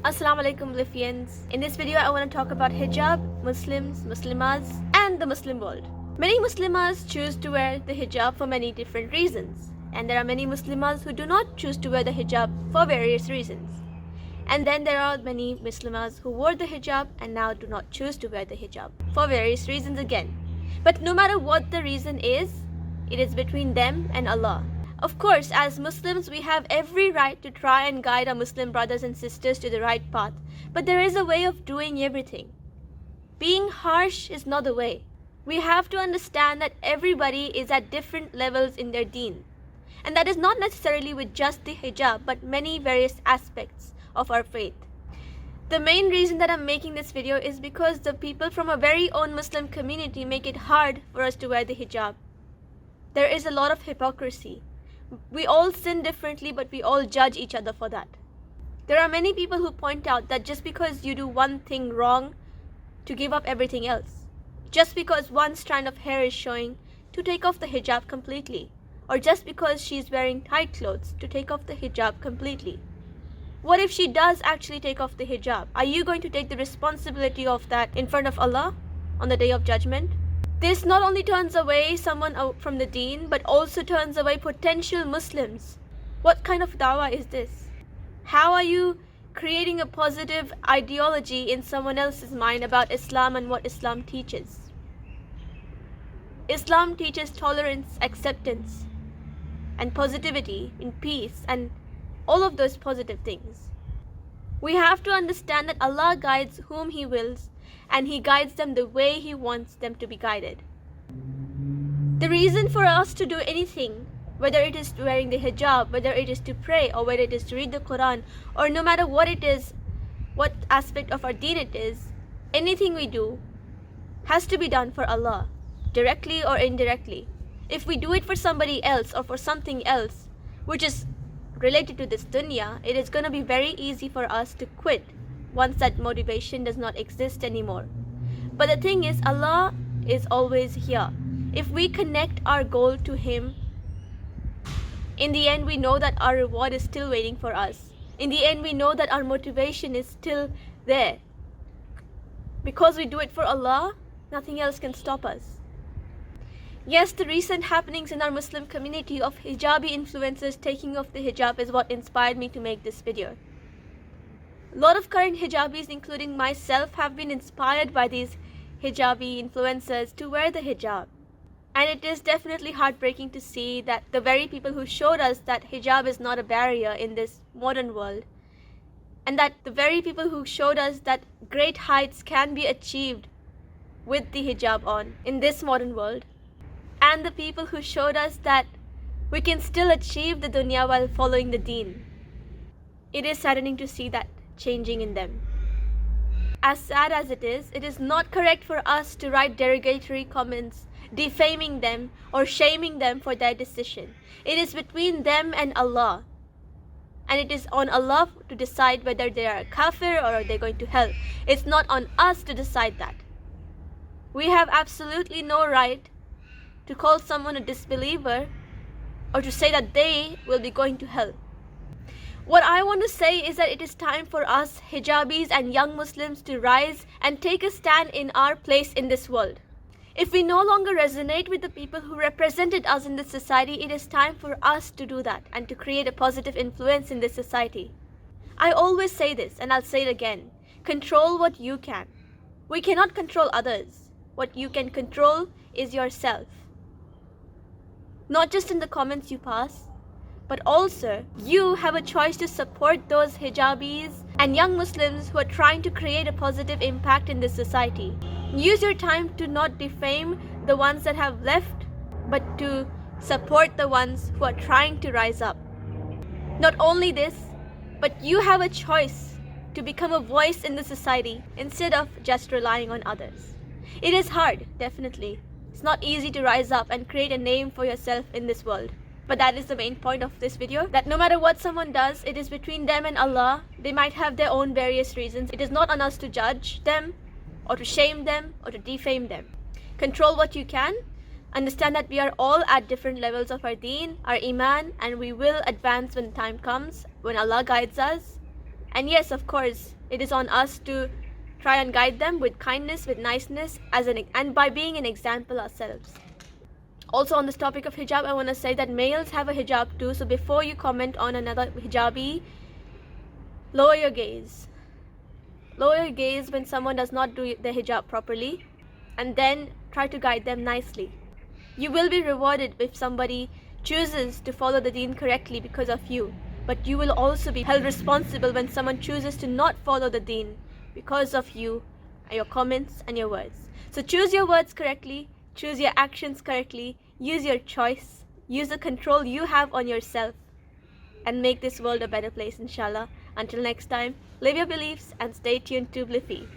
Assalamu alaikum Lifians. In this video I want to talk about hijab, Muslims, Muslimas and the Muslim world. Many Muslimas choose to wear the hijab for many different reasons, and there are many Muslimas who do not choose to wear the hijab for various reasons. And then there are many Muslimas who wore the hijab and now do not choose to wear the hijab for various reasons again. But no matter what the reason is, it is between them and Allah. Of course, as Muslims, we have every right to try and guide our Muslim brothers and sisters to the right path. But there is a way of doing everything. Being harsh is not the way. We have to understand that everybody is at different levels in their deen. And that is not necessarily with just the hijab, but many various aspects of our faith. The main reason that I'm making this video is because the people from our very own Muslim community make it hard for us to wear the hijab. There is a lot of hypocrisy. We all sin differently, but we all judge each other for that. There are many people who point out that just because you do one thing wrong, to give up everything else. Just because one strand of hair is showing, to take off the hijab completely. Or just because she's wearing tight clothes, to take off the hijab completely. What if she does actually take off the hijab? Are you going to take the responsibility of that in front of Allah on the day of judgment? This not only turns away someone out from the deen, but also turns away potential Muslims. What kind of dawah is this? How are you creating a positive ideology in someone else's mind about Islam and what Islam teaches? Islam teaches tolerance, acceptance, and positivity in peace and all of those positive things. We have to understand that Allah guides whom He wills, and He guides them the way He wants them to be guided. The reason for us to do anything, whether it is wearing the hijab, whether it is to pray, or whether it is to read the Quran, or no matter what it is, what aspect of our deen it is, anything we do has to be done for Allah, directly or indirectly. If we do it for somebody else or for something else, which is related to this dunya, it is going to be very easy for us to quit once that motivation does not exist anymore. But the thing is, Allah is always here. If we connect our goal to Him, in the end we know that our reward is still waiting for us. In the end we know that our motivation is still there. Because we do it for Allah, nothing else can stop us. Yes, the recent happenings in our Muslim community of hijabi influencers taking off the hijab is what inspired me to make this video. A lot of current hijabis, including myself, have been inspired by these hijabi influencers to wear the hijab. And it is definitely heartbreaking to see that the very people who showed us that hijab is not a barrier in this modern world, and that the very people who showed us that great heights can be achieved with the hijab on in this modern world, and the people who showed us that we can still achieve the dunya while following the deen. It is saddening to see that changing in them. As sad as it is not correct for us to write derogatory comments, defaming them or shaming them for their decision. It is between them and Allah. And it is on Allah to decide whether they are a kafir or are they going to hell. It's not on us to decide that. We have absolutely no right to call someone a disbeliever or to say that they will be going to hell. What I want to say is that it is time for us hijabis and young Muslims to rise and take a stand in our place in this world. If we no longer resonate with the people who represented us in this society, it is time for us to do that and to create a positive influence in this society. I always say this, and I'll say it again. Control what you can. We cannot control others. What you can control is yourself. Not just in the comments you pass, but also you have a choice to support those hijabis and young Muslims who are trying to create a positive impact in this society. Use your time to not defame the ones that have left, but to support the ones who are trying to rise up. Not only this, but you have a choice to become a voice in the society instead of just relying on others. It is hard, definitely. It's not easy to rise up and create a name for yourself in this world. But that is the main point of this video, that no matter what someone does, it is between them and Allah. They might have their own various reasons. It is not on us to judge them, or to shame them, or to defame them. Control what you can. Understand that we are all at different levels of our deen, our iman, and we will advance when time comes, when Allah guides us. And yes, of course, it is on us to try and guide them with kindness, with niceness, and by being an example ourselves. Also, on this topic of hijab, I want to say that males have a hijab too. So before you comment on another hijabi, lower your gaze. Lower your gaze when someone does not do their hijab properly, and then try to guide them nicely. You will be rewarded if somebody chooses to follow the deen correctly because of you, but you will also be held responsible when someone chooses to not follow the deen because of you, your comments and your words. So choose your words correctly, choose your actions correctly, use your choice, use the control you have on yourself, and make this world a better place, inshallah. Until next time, live your beliefs and stay tuned to Bliffy.